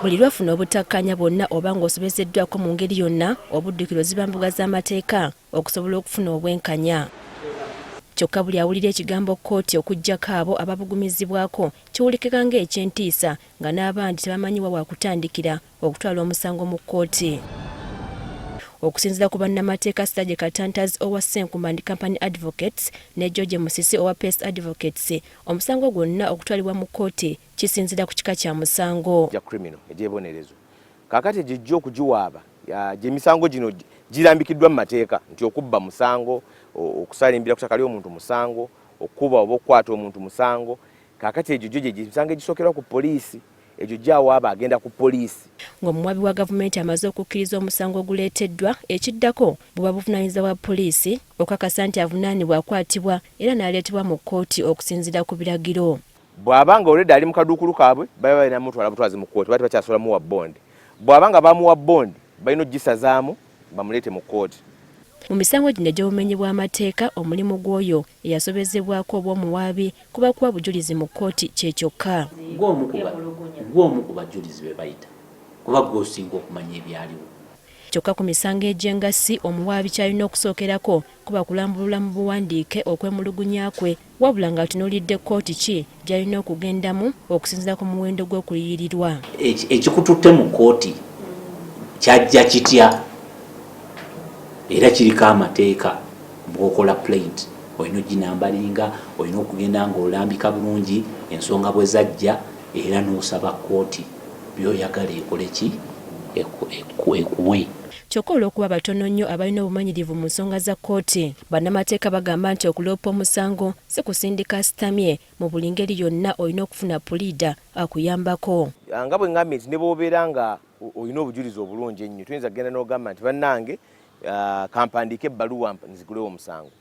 Buli lwafuna obutakkanya bwonna oba ng'osobezeddwako mu ngeri yonna obuddukiro ziba mbuga z'amateeka okusobola okufuna obwenkanya. Kyokka buli awulira ekigambo kkooti okuggyako abo ababugumizibwako kiwulikika ng'ekyentiisa nga n'abandi tebamanyiwa waakutandikira okutwala omusango mu kkooti. Okusinziira ku bannamateeka Sitaje Katantazi owa Senkuba and Company Advocates ne George Musisi owa Pest Advocates, omusango gwonna okutwalibwa mu kkooti kisinziira ku kika kya musango. Ja criminal egyebonerezo kakati gijja okugiwaaba gy'emisango gino girambikiddwa mu mateeka nti okubba musango, okusalimbira ku ttaka ly'omuntu musango, okuba oba okukwata omuntu musango. Kakati egyo gyo gy'emisango egisookera ku poliisi, egyo gy'awaaba agenda ku poliisi. Ng'omuwabi wa gavumenti amaze okukkiriza omusango oguleeteddwa, ekiddako buba buvunaanyizibwa bwa poliisi okukakasa nti avunaanibwa akwatibwa era n'aleetebwa mu kkooti okusinziira ku biragiro. Bw'abanga already ali mu kaduukulu kaabwe baba balina mutwala butwazi mu kkooti, bati bakyasobola muwa bondi. Bw'abanga bamuwa bondi balina ogisazaamu bamuleete mu kkooti. Mu misango gino egy'obumenyi bw'amateeka, omulimu gw'oyo eyasobezebwako obw'omuwaabi kuba kuba bujulizi mu kkooti kye kyokka. Gw'omu ku bajulizi be bayita kuba gw'osinga okumanya ebyaliwo. Kyokka ku misango egy'engassi omuwaabi kyalina okusookerako kuba kulambulula mu buwandiike okwemulugunya kwe, wabula ng'atunuulidde kkooti ki gy'alina okugendamu okusinziira ku muwendo gw'okuliyirirwa. Ekikututte mu kkooti kyajja kitya era kiriko amateeka bw'okola plaint olina oginambalinga, olina okugenda ng'olambika bulungi ensonga bwe zajja era n'osaba kkooti by'oyagala ekole ki ekuwe. Kyokka olw'okuba batono nnyo abalina obumanyirivu mu nsonga za kkooti, bannamateeka bagamba nti okuloopa omusango si kusindika sitamye, mu buli ngeri yonna olina okufuna puliida akuyambako. Nga bwe ngambye nti ne bw'obeera nga olina obujulizi obulungi ennyo tuyinza kugenda n'ogamba nti bannange kampandiike ebbaluwa nzigulewo omusango.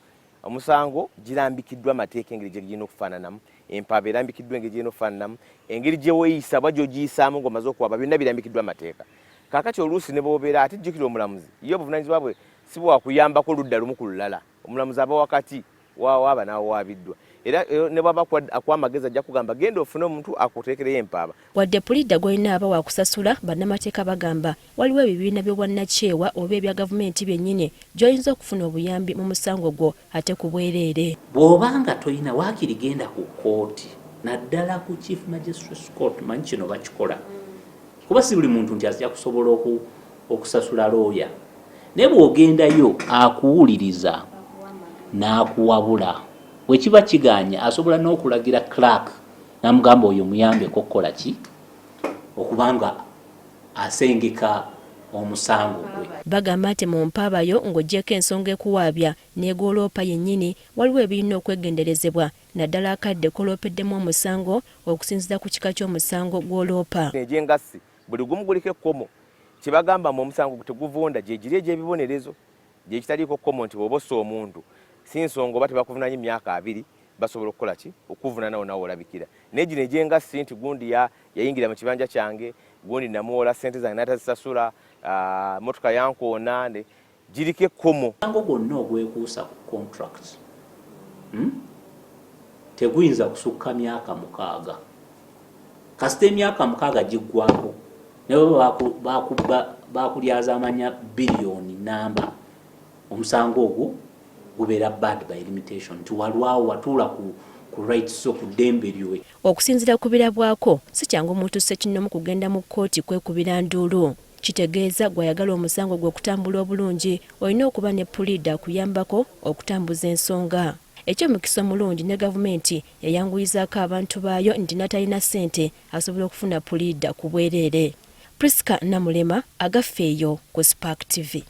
Omusango girambikiddwa amateeka engeri gye girina okufaananamu, empaaba erambikiddwa engeri girina okufaananamu, engeri gye weeyisa bwa gy'ogiyisaamu ng'omaze okuwaba byonna birambikiddwa amateeka. Kaakati oluusi ne bw'obeera ate jjukira omulamuzi ye obuvunaanyizibwa bwe si bwakuyambako ludda lumu ku lulala. Omulamuzi aba wakati waaba n'awaabiddwa. Era ne bw'aba akw'amagezi ajja kugamba genda ofune omuntu akuteekereyo empaaba. Wadde puliida gw'olina aba wakusasula, bannamateeka bagamba waliwo ebibiina by'obwannakyewa oba ebya gavumenti byennyini gy'oyinza okufuna obuyambi mu musango gwo ate ku bwereere. Bw'obanga toyina waakiri genda ku kkooti naddala ku Chief Magistrates Court, manyi kino bakikola. Kuba si buli muntu nti ajja kusobola okusasula looya. Naye bw'ogendayo akuwuliriza n'akuwabula. Bwe kiba kiganya asobola n'okulagira clerk n'amugamba oyo muyambeko okukola ki okubanga asengeka omusango gwe. Bagamba nti mu mpaabayo ng'oggyeko ensonga ekuwaabya n'egoloopa yennyini waliwo ebirina okwegenderezebwa naddala akadde koloopeddemu omusango okusinziira ku kika ky'omusango gw'oloopa. Egy'engassi buli gumu guliko ekkomo. Kye bagamba mu omusango teguvunda gye giri egy'ebibonerezo gye kitaliiko kkomo nti bw'oba ossa omuntu si nsonga oba tebakuvunanye emyaka 2 basobola okukola ki okuvunaanawo nawe olabikira. Naye gino egy'engassi nti gundi yayingira mu kibanja kyange, gundi namuwola ssente zange n'atazisasula, motoka yankoona, giriko ekkomo. Omusango gwonna ogwekuusa ku contract teguyinza kusukka myaka 6. Kasita emyaka 6 giggwako ne bakulyaza amanya biliyoni namba, omusango ogwo gubeera bad by limitation nti walwawo watuula ku rights zo ku ddembe lyo. Okusinziira ku birabwako si kyangu omuntu ssekinomu kugenda mu kkooti kwekubira nduulu. Kitegeeza gw'ayagala omusango gwe okutambula obulungi olina okuba ne puliida akuyambako okutambuza ensonga. Eky'omukisa omulungi ne gavumenti yayanguyizaako abantu baayo nti natalina ssente asobola okufuna puliida ku bwereere. Priska Namulema, Agafeeyo ku Spark TV.